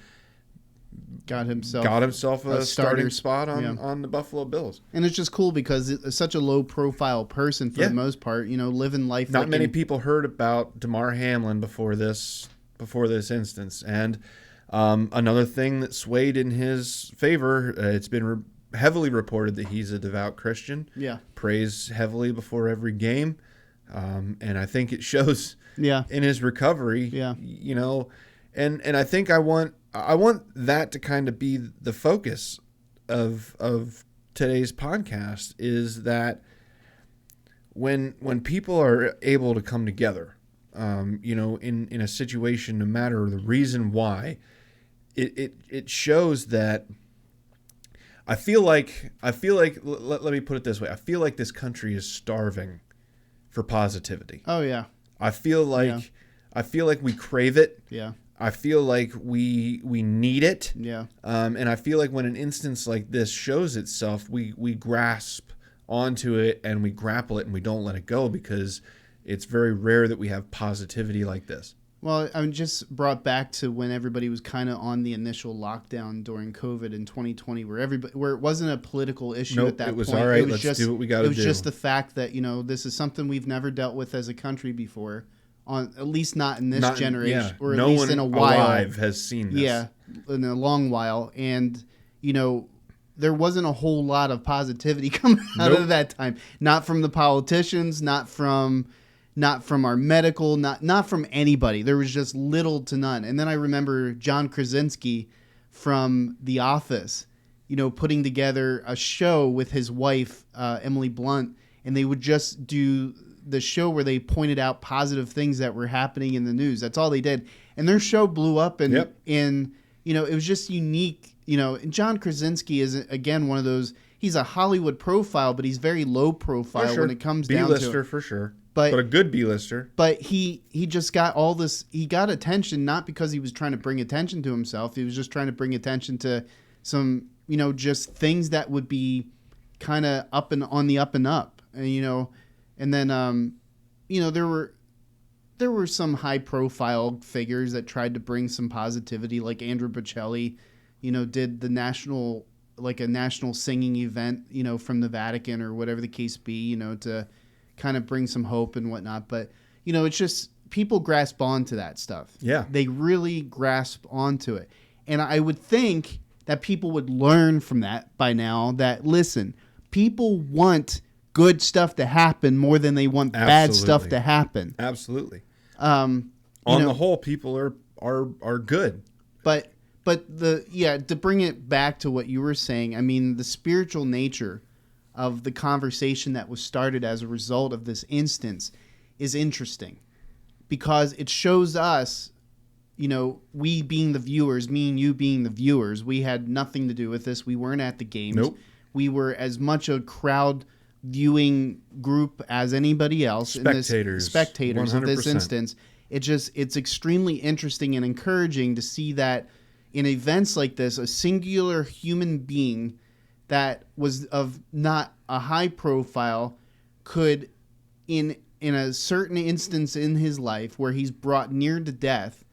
got himself a starting spot on the Buffalo Bills. And it's just cool because it's such a low profile person for the most part, living life. Not many people heard about DaMar Hamlin before this instance. And another thing that swayed in his favor, it's been heavily reported that he's a devout Christian. Yeah. Prays heavily before every game. And I think it shows in his recovery. Yeah. And I think I want that to kind of be the focus of today's podcast, is that when people are able to come together, in a situation, no matter the reason why, it shows that I feel like let me put it this way. I feel like this country is starving for positivity. Oh yeah. I feel like we crave it. Yeah. I feel like we need it. Yeah. And I feel like when an instance like this shows itself, we grasp onto it and we grapple it and we don't let it go, because it's very rare that we have positivity like this. Well, I'm just brought back to when everybody was kind of on the initial lockdown during COVID in 2020, where it wasn't a political issue at that point. It was all right. Let's do what we got to do. It was just the fact that this is something we've never dealt with as a country before, at least not in this generation, or at least in a while. No one alive has seen this. Yeah, in a long while, and there wasn't a whole lot of positivity coming out of that time. Not from the politicians, not from our medical, not from anybody. There was just little to none. And then I remember John Krasinski from The Office, putting together a show with his wife, Emily Blunt, and they would just do the show where they pointed out positive things that were happening in the news. That's all they did. And their show blew up, and it was just unique. And John Krasinski is, again, one of those, he's a Hollywood profile, but he's very low profile when it comes down to B-lister for sure. But a good B-lister. But he just got all this. He got attention not because he was trying to bring attention to himself. He was just trying to bring attention to some, just things that would be kind of on the up and up. And then there were some high profile figures that tried to bring some positivity, like Andrew Bocelli, did the national singing event, from the Vatican or whatever the case be, to kind of bring some hope and whatnot. But, it's just people grasp onto that stuff. Yeah. They really grasp onto it. And I would think that people would learn from that by now, that, listen, people want good stuff to happen more than they want bad stuff to happen. Absolutely. On the whole, people are good. But to bring it back to what you were saying, I mean, the spiritual nature of the conversation that was started as a result of this instance is interesting, because it shows us, we being the viewers, me and you being the viewers, we had nothing to do with this. We weren't at the games. Nope. We were as much a crowd viewing group as anybody else. Spectators 100%. Of this instance. It's extremely interesting and encouraging to see that in events like this, a singular human being that was of not a high profile could, in a certain instance in his life where he's brought near to death,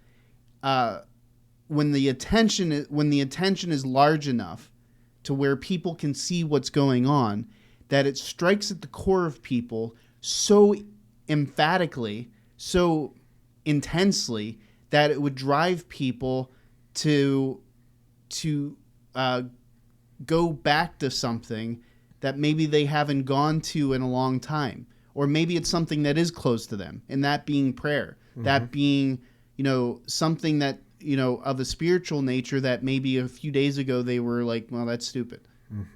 when the attention is large enough to where people can see what's going on, that it strikes at the core of people so emphatically, so intensely, that it would drive people to go back to something that maybe they haven't gone to in a long time, or maybe it's something that is close to them, and that being prayer, that being, something that, of a spiritual nature that maybe a few days ago they were like, well, that's stupid.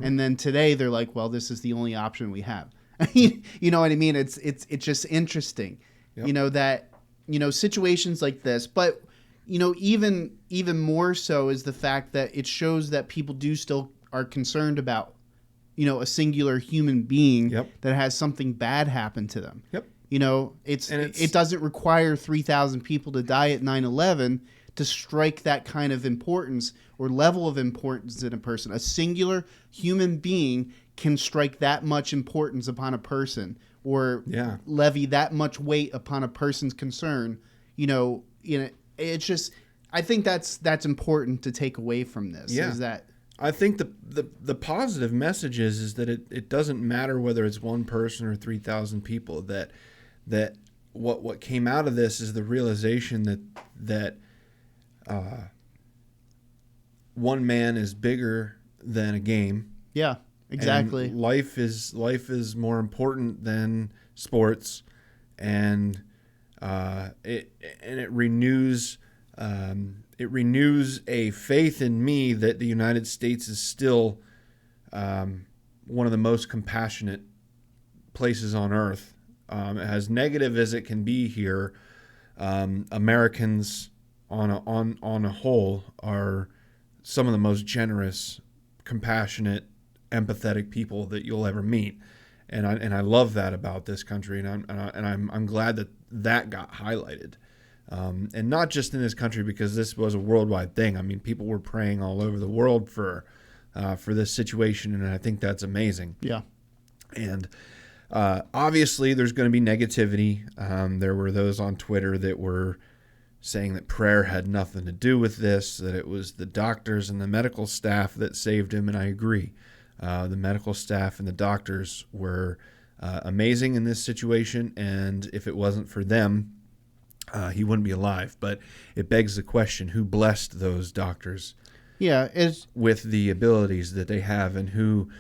And then today they're like, well, this is the only option we have. You know what I mean? It's just interesting, that, situations like this, but, even more so is the fact that it shows that people do still are concerned about, a singular human being that has something bad happen to them. It doesn't require 3,000 people to die at 9/11 to strike that kind of importance or level of importance in a person. A singular human being can strike that much importance upon a person, or levy that much weight upon a person's concern. It's just, I think that's important to take away from this. Is that I think the positive message is that it doesn't matter whether it's one person or 3,000 people. That what came out of this is the realization that one man is bigger than a game. Yeah, exactly. And life is more important than sports, and it renews. It renews a faith in me that the United States is still one of the most compassionate places on earth. As negative as it can be here, Americans on a whole are some of the most generous, compassionate, empathetic people that you'll ever meet, and I love that about this country, and I'm glad that got highlighted. And not just in this country, because this was a worldwide thing. I mean, people were praying all over the world for this situation, and I think that's amazing. Yeah. And obviously, there's going to be negativity. There were those on Twitter that were saying that prayer had nothing to do with this, that it was the doctors and the medical staff that saved him, and I agree. The medical staff and the doctors were amazing in this situation, and if it wasn't for them, he wouldn't be alive. But it begs the question: who blessed those doctors? With the abilities that they have, and who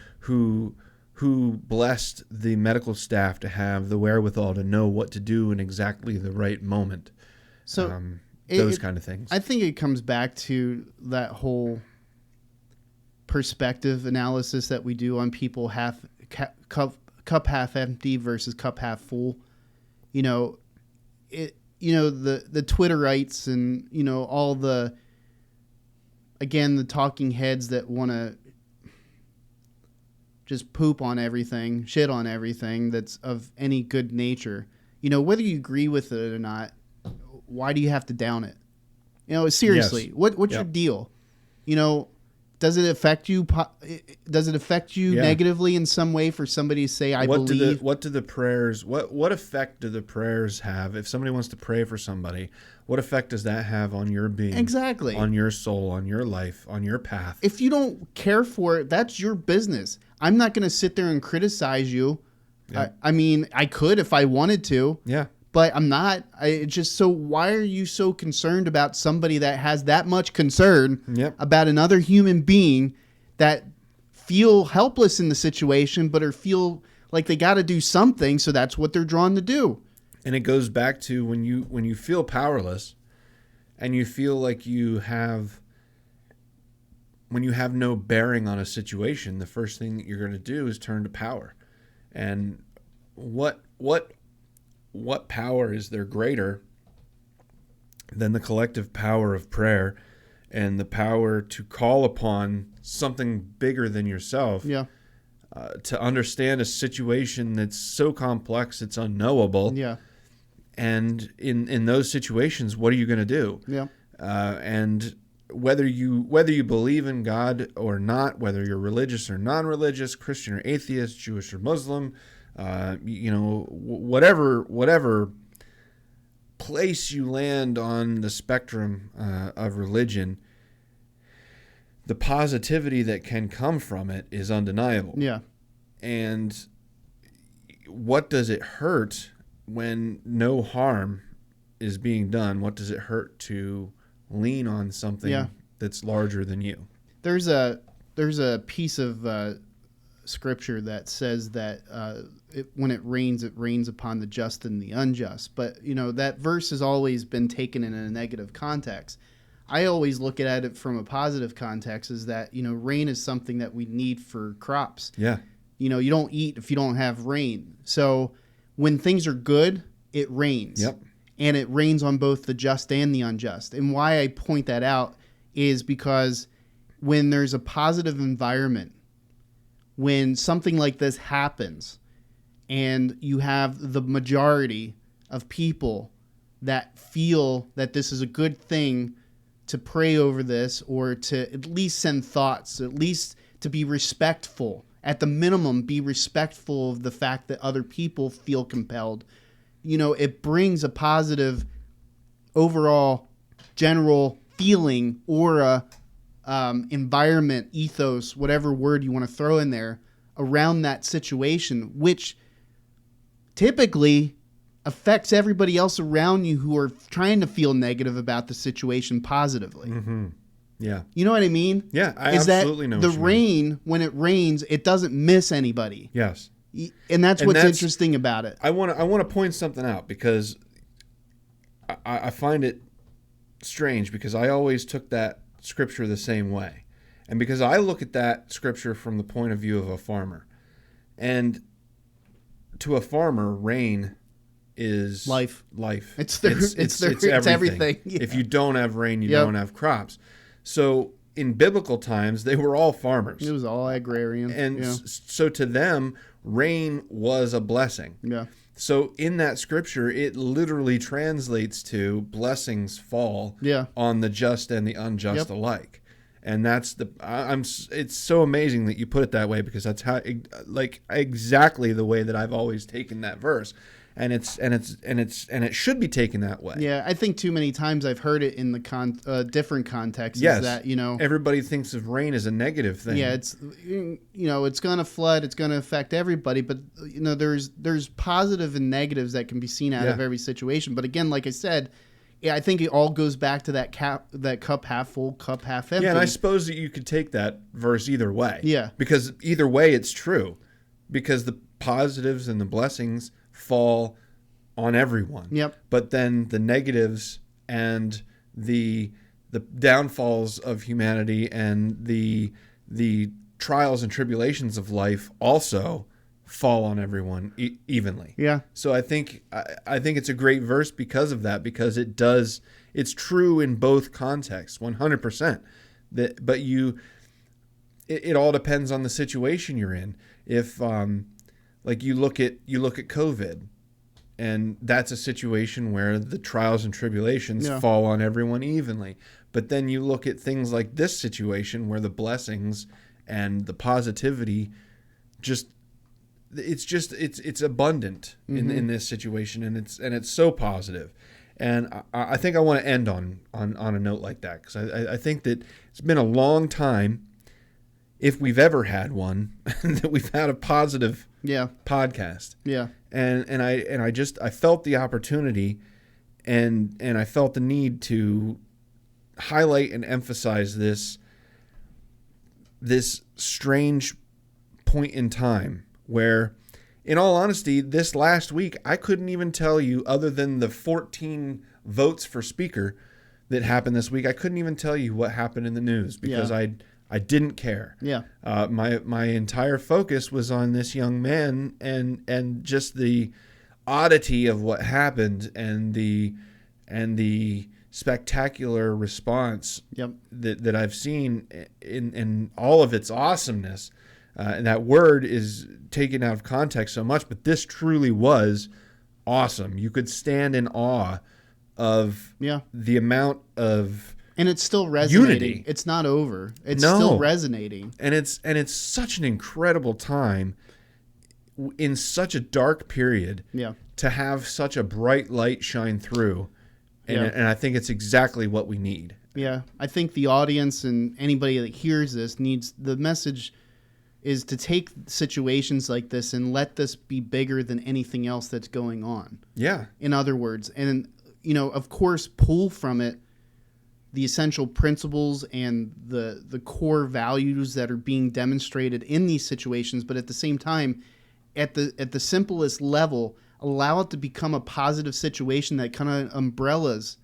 blessed the medical staff to have the wherewithal to know what to do in exactly the right moment. So those kind of things. I think it comes back to that whole perspective analysis that we do on people, cup half empty versus cup half full. The Twitterites and, all the talking heads that want to just poop on everything, shit on everything that's of any good nature. Whether you agree with it or not, why do you have to down it? Seriously, Yes. What's your deal? Does it affect you? Does it affect you negatively in some way for somebody to say, "I believe"? What do the prayers? What effect do the prayers have? If somebody wants to pray for somebody, what effect does that have on your being? Exactly. On your soul, on your life, on your path. If you don't care for it, that's your business. I'm not going to sit there and criticize you. Yeah. I mean, I could if I wanted to. Yeah. But I'm not. It's just, so why are you so concerned about somebody that has that much concern about another human being that feel helpless in the situation, but feel like they got to do something, so that's what they're drawn to do? And it goes back to when you feel powerless, and you feel like when you have no bearing on a situation, the first thing that you're going to do is turn to power. And what power is there greater than the collective power of prayer and the power to call upon something bigger than yourself to understand a situation that's so complex it's unknowable. Yeah. And in those situations, what are you going to do? Yeah. And whether you believe in God or not, whether you're religious or non-religious, Christian or atheist, Jewish or Muslim, whatever place you land on the spectrum of religion, the positivity that can come from it is undeniable. Yeah. And what does it hurt when no harm is being done? What does it hurt to lean on something that's larger than you? There's a piece of scripture that says that when it rains upon the just and the unjust. But, that verse has always been taken in a negative context. I always look at it from a positive context, is that, rain is something that we need for crops. Yeah. You don't eat if you don't have rain. So when things are good, it rains. Yep. And it rains on both the just and the unjust. And why I point that out is because when there's a positive environment, when something like this happens and you have the majority of people that feel that this is a good thing to pray over this, or to at least send thoughts, at least to be respectful, at the minimum, be respectful of the fact that other people feel compelled. It brings a positive overall general feeling, aura, environment, ethos, whatever word you want to throw in there, around that situation, which typically affects everybody else around you who are trying to feel negative about the situation positively. Mm-hmm. Yeah. You know what I mean? Yeah, I Is absolutely know that what the you rain, when it rains, it doesn't miss anybody. Yes. And that's what's interesting about it. I want to point something out, because I find it strange, because I always took that scripture the same way. And because I look at that scripture from the point of view of a farmer. And to a farmer, rain is life. It's everything. Yeah. If you don't have rain, you don't have crops. So in biblical times, they were all farmers. It was all agrarian. And so to them, rain was a blessing. Yeah. So in that scripture, it literally translates to blessings fall on the just and the unjust alike. And that's it's so amazing that you put it that way, because that's how, exactly the way that I've always taken that verse. And it should be taken that way. Yeah, I think too many times I've heard it in the different contexts. Yes, is that everybody thinks of rain as a negative thing. Yeah, it's it's going to flood, it's going to affect everybody, but there's positive and negatives that can be seen out of every situation. But again, like I said, I think it all goes back to that cup half full, cup half empty. Yeah, and I suppose that you could take that verse either way. Yeah, because either way it's true, because the positives and the blessings fall on everyone. Yep. But then the negatives and the downfalls of humanity and the trials and tribulations of life also fall on everyone evenly. Yeah. So I think it's a great verse because of that, because it's true in both contexts, 100%. But it all depends on the situation you're in. If you look at COVID, and that's a situation where the trials and tribulations fall on everyone evenly. But then you look at things like this situation where the blessings and the positivity it's abundant in this situation, and it's so positive. And I think I want to end on a note like that, because I think that it's been a long time, if we've ever had one, that we've had a positive podcast. Yeah. And I felt the opportunity and I felt the need to highlight and emphasize this strange point in time where, in all honesty, this last week, I couldn't even tell you, other than the 14 votes for speaker that happened this week, I couldn't even tell you what happened in the news, because I didn't care. Yeah. My entire focus was on this young man and just the oddity of what happened and the spectacular response that I've seen in all of its awesomeness. And that word is taken out of context so much, but this truly was awesome. You could stand in awe of the amount of and it's still resonating. Unity. It's not over. It's still resonating. And it's such an incredible time in such a dark period, Yeah. to have such a bright light shine through. And I think it's exactly what we need. Yeah, I think the audience and anybody that hears this needs, the message is to take situations like this and let this be bigger than anything else that's going on. Yeah. In other words, and, you know, of course, pull from it the essential principles and the core values that are being demonstrated in these situations, but at the same time, at the simplest level, allow it to become a positive situation that kind of umbrellas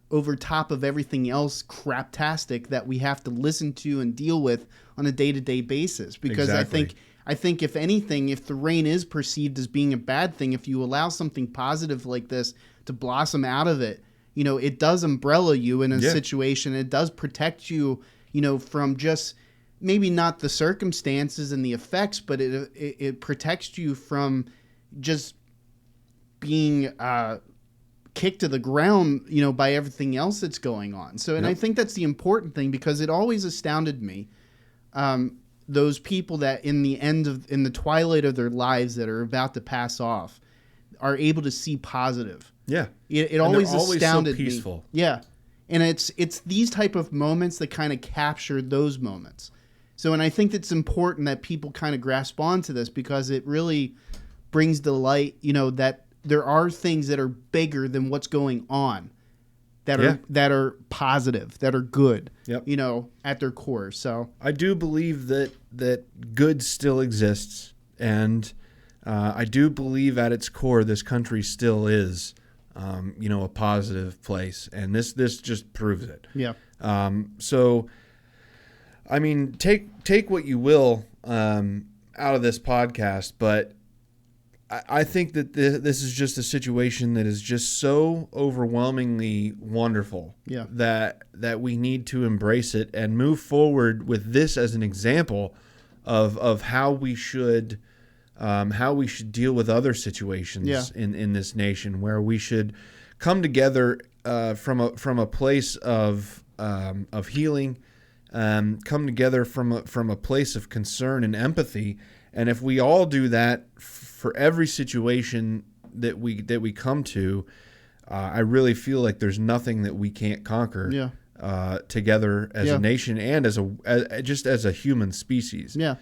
over top of everything else craptastic that we have to listen to and deal with on a day-to-day basis. Because Exactly. I think if anything, if the rain is perceived as being a bad thing, if you allow something positive like this to blossom out of it, you know, it does umbrella you in a situation. It does protect you, you know, from just maybe not the circumstances and the effects, but it protects you from just being kicked to the ground, you know, by everything else that's going on. So, and I think that's the important thing, because it always astounded me, those people that in the twilight of their lives that are about to pass off are able to see positive. Yeah. It always astounded so peaceful. me. Yeah. And it's these type of moments that kind of capture those moments. So, and I think it's important that people kind of grasp onto this, because it really brings to light, you know, that there are things that are bigger than what's going on, that are positive, that are good, you know, at their core. So I do believe that good still exists, and I do believe at its core this country still is, you know, a positive place, and this just proves it. Yeah. So, I mean, take what you will out of this podcast, but I think that this is just a situation that is just so overwhelmingly wonderful that we need to embrace it and move forward with this as an example of how we should deal with other situations in this nation, where we should come together from a place of healing, come together from a place of concern and empathy. And if we all do that for every situation that we come to, I really feel like there's nothing that we can't conquer together as a nation and just as a human species. Yeah.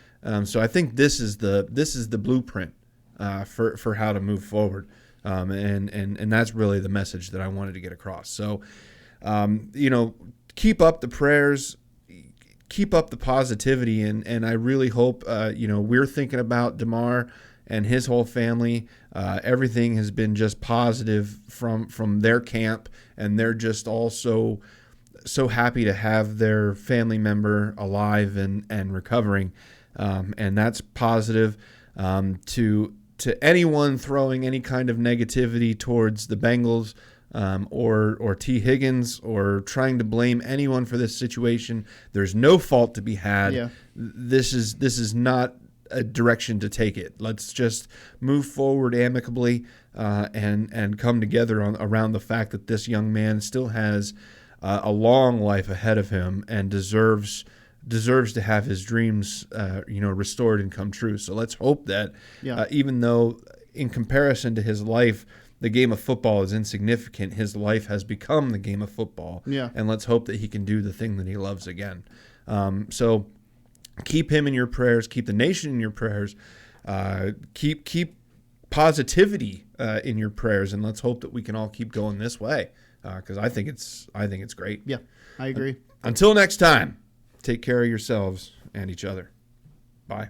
So I think this is the blueprint for how to move forward, and that's really the message that I wanted to get across. So, you know, keep up the prayers. Keep up the positivity, and I really hope, you know, we're thinking about DaMar and his whole family. Everything has been just positive from their camp, and they're just all so happy to have their family member alive and recovering, and that's positive. To anyone throwing any kind of negativity towards the Bengals, or T. Higgins, or trying to blame anyone for this situation, there's no fault to be had. Yeah. This is not a direction to take it. Let's just move forward amicably and come together around the fact that this young man still has a long life ahead of him and deserves to have his dreams you know, restored and come true. So let's hope that even though in comparison to his life, the game of football is insignificant, his life has become the game of football. Yeah. And let's hope that he can do the thing that he loves again. So keep him in your prayers. Keep the nation in your prayers. Keep positivity in your prayers, and let's hope that we can all keep going this way, because I think it's great. Yeah, I agree. Until next time, take care of yourselves and each other. Bye.